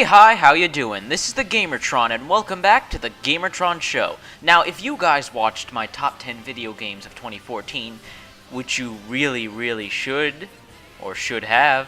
Hi, how you doing? This is the Gamertron, and welcome back to the Gamertron Show. Now, if you guys watched my top 10 video games of 2014, which you really should, or should have,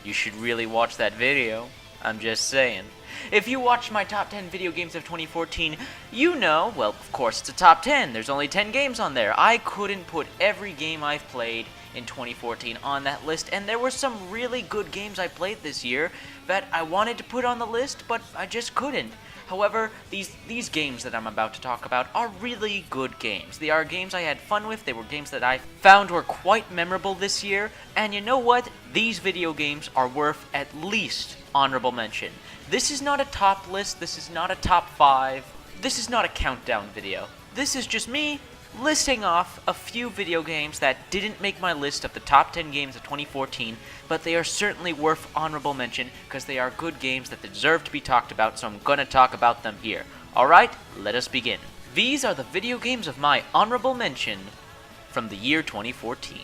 you should really watch that video. I'm just saying. If you watched my top 10 video games of 2014, you know, well, of course it's a top 10. There's only 10 games on there. I couldn't put every game I've played in 2014 on that list, and there were some really good games I played this year that I wanted to put on the list, but I just couldn't. However, these games that I'm about to talk about are really good games. They are games I had fun with, they were games that I found were quite memorable this year, and you know what? These video games are worth at least honorable mention. This is not a top list, this is not a top 5, this is not a countdown video. This is just me listing off a few video games that didn't make my list of the top 10 games of 2014, but they are certainly worth honorable mention because they are good games that deserve to be talked about, so I'm gonna talk about them here. Alright, let us begin. These are the video games of my honorable mention from the year 2014.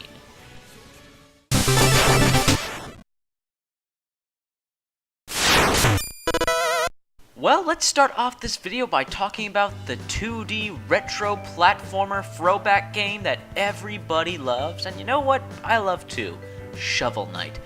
Well, let's start off this video by talking about the 2D retro platformer throwback game that everybody loves, and you know what? I love too. Shovel Knight.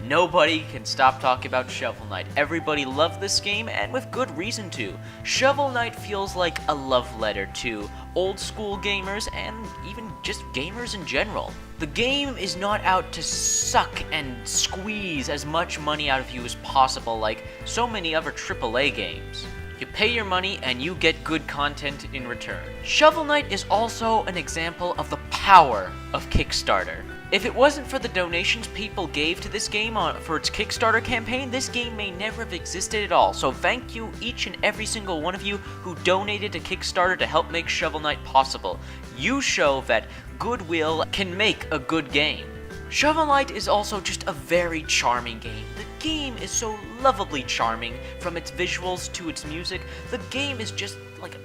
Nobody can stop talking about Shovel Knight. Everybody loved this game, and with good reason to. Shovel Knight feels like a love letter to old school gamers and even just gamers in general. The game is not out to suck and squeeze as much money out of you as possible like so many other AAA games. You pay your money and you get good content in return. Shovel Knight is also an example of the power of Kickstarter. If it wasn't for the donations people gave to this game for its Kickstarter campaign, this game may never have existed at all. So thank you, each and every single one of you who donated to Kickstarter to help make Shovel Knight possible. You show that goodwill can make a good game. Shovel Knight is also just a very charming game. The game is so lovably charming, from its visuals to its music. The game is just like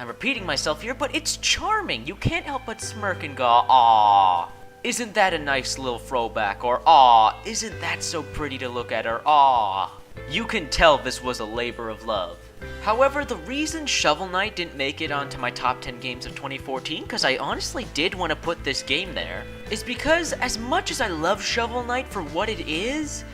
I'm repeating myself here, but it's charming. You can't help but smirk and go, "Aww. Isn't that a nice little throwback?" Or, "Aw, isn't that so pretty to look at?" Or, "Aw." You can tell this was a labor of love. However, the reason Shovel Knight didn't make it onto my top 10 games of 2014, because I honestly did want to put this game there, is because as much as I love Shovel Knight for what it is,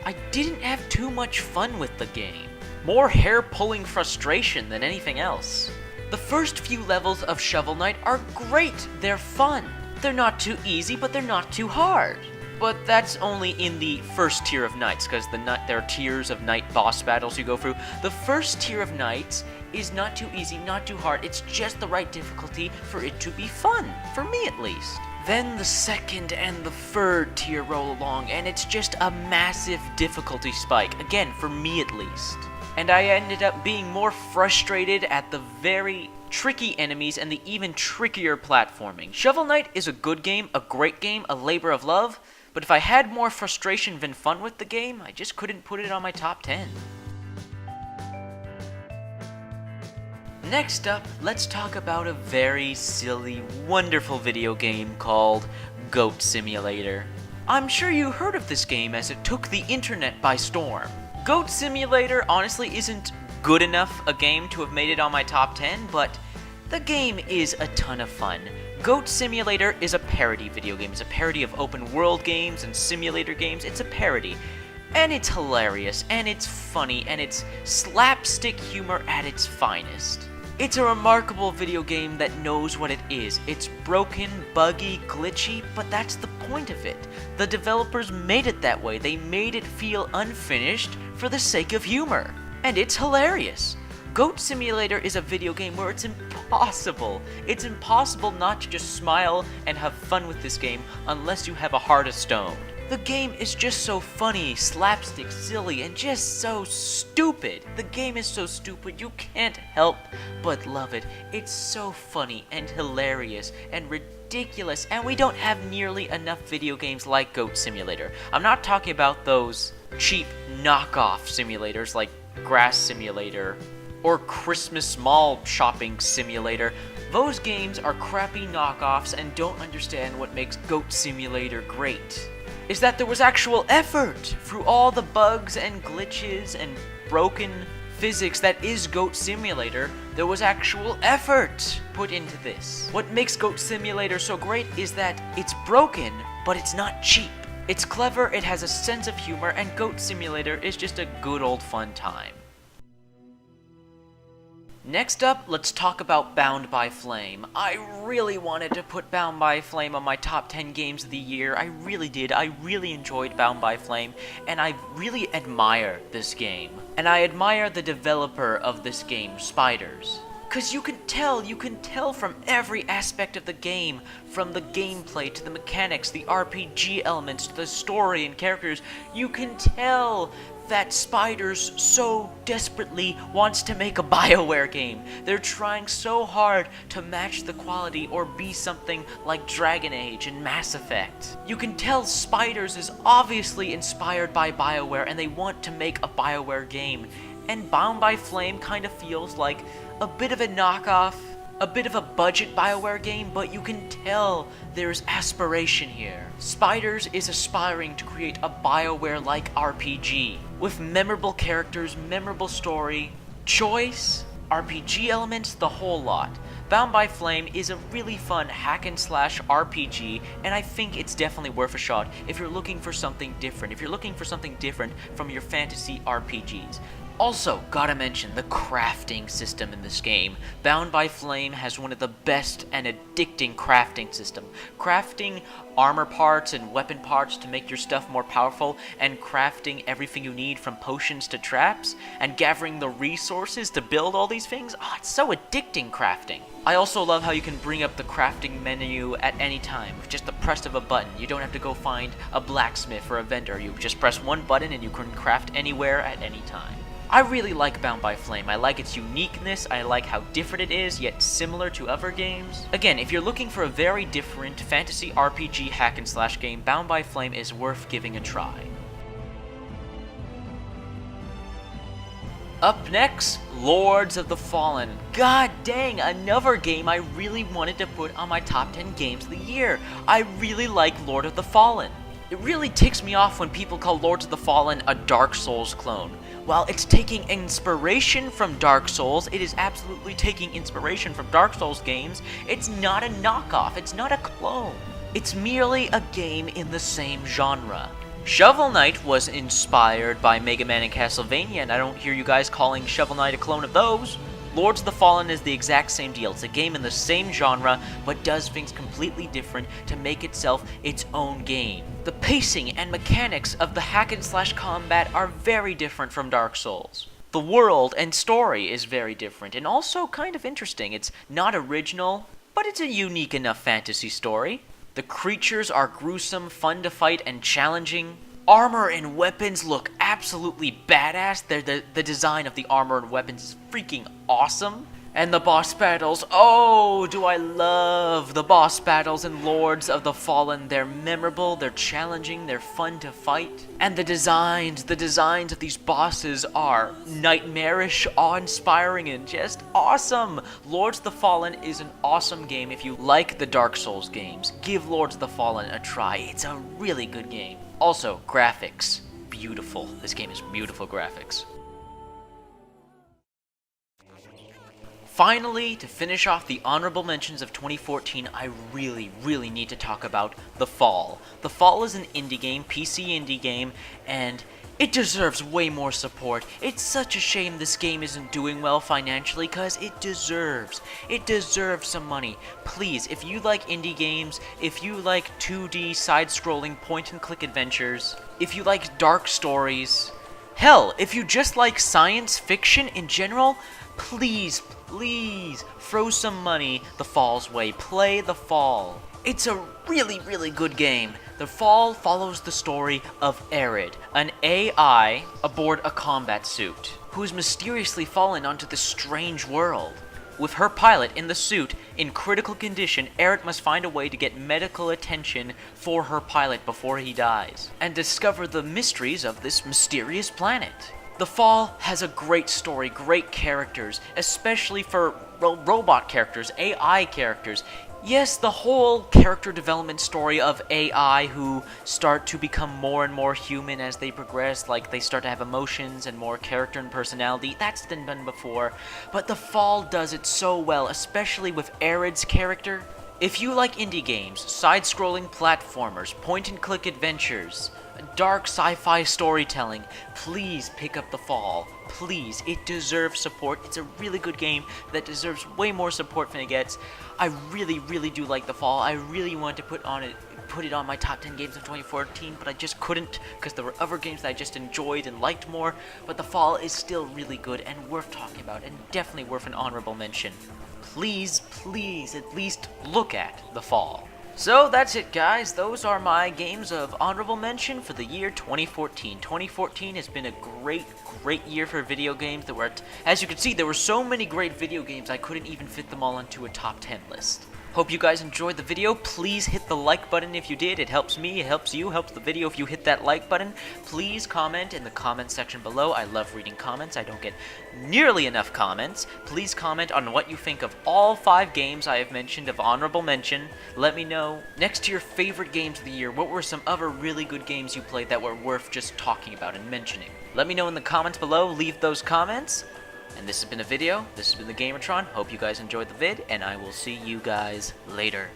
I didn't have too much fun with the game. More hair-pulling frustration than anything else. The first few levels of Shovel Knight are great, they're fun. They're not too easy, but they're not too hard. But that's only in the first tier of Knights, because there are tiers of Knight boss battles you go through. The first tier of Knights is not too easy, not too hard. It's just the right difficulty for it to be fun, for me at least. Then the second and the third tier roll along, and it's just a massive difficulty spike, again, for me at least. And I ended up being more frustrated at the very tricky enemies and the even trickier platforming. Shovel Knight is a good game, a great game, a labor of love, but if I had more frustration than fun with the game, I just couldn't put it on my top 10. Next up, let's talk about a very silly, wonderful video game called Goat Simulator. I'm sure you heard of this game as it took the internet by storm. Goat Simulator honestly isn't good enough a game to have made it on my top 10, but the game is a ton of fun. Goat Simulator is a parody video game. It's a parody of open world games and simulator games. It's a parody. And it's hilarious, and it's funny, and it's slapstick humor at its finest. It's a remarkable video game that knows what it is. It's broken, buggy, glitchy, but that's the point of it. The developers made it that way. They made it feel unfinished for the sake of humor. And it's hilarious. Goat Simulator is a video game where it's impossible. It's impossible not to just smile and have fun with this game unless you have a heart of stone. The game is just so funny, slapstick, silly, and just so stupid. The game is so stupid you can't help but love it. It's so funny and hilarious and ridiculous, and we don't have nearly enough video games like Goat Simulator. I'm not talking about those cheap knockoff simulators like Grass Simulator or Christmas Mall Shopping Simulator. Those games are crappy knockoffs and don't understand what makes Goat Simulator great. is that there was actual effort through all the bugs and glitches and broken physics that is Goat Simulator. There was actual effort put into this. What makes Goat Simulator so great is that it's broken, but it's not cheap. It's clever, it has a sense of humor, and Goat Simulator is just a good old fun time. Next up, let's talk about Bound by Flame. I really wanted to put Bound by Flame on my top 10 games of the year. I really did. I really enjoyed Bound by Flame, and I really admire this game. And I admire the developer of this game, Spiders. Because you can tell from every aspect of the game, from the gameplay to the mechanics, the RPG elements, to the story and characters, you can tell that Spiders so desperately wants to make a BioWare game. They're trying so hard to match the quality or be something like Dragon Age and Mass Effect. You can tell Spiders is obviously inspired by BioWare and they want to make a BioWare game. And Bound by Flame kind of feels like a bit of a knockoff, a bit of a budget BioWare game, but you can tell there's aspiration here. Spiders is aspiring to create a BioWare-like RPG with memorable characters, memorable story, choice, RPG elements, the whole lot. Bound by Flame is a really fun hack-and-slash RPG, and I think it's definitely worth a shot if you're looking for something different, if you're looking for something different from your fantasy RPGs. Also, gotta mention the crafting system in this game. Bound by Flame has one of the best and addicting crafting system. Crafting armor parts and weapon parts to make your stuff more powerful, and crafting everything you need from potions to traps, and gathering the resources to build all these things. Oh, it's so addicting, crafting. I also love how you can bring up the crafting menu at any time with just the press of a button. You don't have to go find a blacksmith or a vendor. You just press one button and you can craft anywhere at any time. I really like Bound by Flame. I like its uniqueness, I like how different it is, yet similar to other games. Again, if you're looking for a very different fantasy RPG hack-and-slash game, Bound by Flame is worth giving a try. Up next, Lords of the Fallen. God dang, another game I really wanted to put on my top 10 games of the year. I really like Lord of the Fallen. It really ticks me off when people call Lords of the Fallen a Dark Souls clone. While it's taking inspiration from Dark Souls, it is absolutely taking inspiration from Dark Souls games. It's not a knockoff, it's not a clone. It's merely a game in the same genre. Shovel Knight was inspired by Mega Man and Castlevania, and I don't hear you guys calling Shovel Knight a clone of those. Lords of the Fallen is the exact same deal. It's a game in the same genre, but does things completely different to make itself its own game. The pacing and mechanics of the hack-and-slash combat are very different from Dark Souls. The world and story is very different, and also kind of interesting. It's not original, but it's a unique enough fantasy story. The creatures are gruesome, fun to fight, and challenging. Armor and weapons look absolutely badass. The design of the armor and weapons is freaking awesome. And the boss battles, oh, do I love the boss battles in Lords of the Fallen. They're memorable, they're challenging, they're fun to fight. And the designs of these bosses are nightmarish, awe-inspiring, and just awesome. Lords of the Fallen is an awesome game. If you like the Dark Souls games, give Lords of the Fallen a try. It's a really good game. Also, graphics, beautiful. This game is beautiful graphics. Finally, to finish off the honorable mentions of 2014, I really need to talk about The Fall. The Fall is an indie game, PC indie game, and it deserves way more support. It's such a shame this game isn't doing well financially, cause it deserves some money. Please, if you like indie games, if you like 2D side-scrolling point-and-click adventures, if you like dark stories, hell, if you just like science fiction in general, please throw some money The Fall's way. Play The Fall. It's a really good game. The Fall follows the story of Arid, an AI aboard a combat suit, who has mysteriously fallen onto this strange world. With her pilot in the suit in critical condition, Arid must find a way to get medical attention for her pilot before he dies, and discover the mysteries of this mysterious planet. The Fall has a great story, great characters, especially for robot characters, AI characters. Yes, the whole character development story of AI who start to become more and more human as they progress, like they start to have emotions and more character and personality, that's been done before, but The Fall does it so well, especially with Arid's character. If you like indie games, side-scrolling platformers, point-and-click adventures, dark sci-fi storytelling, please pick up The Fall. Please, it deserves support. It's a really good game that deserves way more support than it gets. I really do like The Fall. I really wanted to put it on my top 10 games of 2014, but I just couldn't because there were other games that I just enjoyed and liked more. But The Fall is still really good and worth talking about, and definitely worth an honorable mention. Please at least look at The Fall. So that's it, guys. Those are my games of honorable mention for the year 2014. 2014 has been a great year for video games. As you can see, there were so many great video games I couldn't even fit them all into a top 10 list. Hope you guys enjoyed the video. Please hit the like button if you did. It helps me, it helps you, helps the video if you hit that like button. Please comment in the comment section below. I love reading comments. I don't get nearly enough comments. Please comment on what you think of all 5 games I have mentioned of honorable mention. Let me know. Next to your favorite games of the year, what were some other really good games you played that were worth just talking about and mentioning? Let me know in the comments below. Leave those comments. And this has been a video. This has been the Gamertron. Hope you guys enjoyed the vid, and I will see you guys later.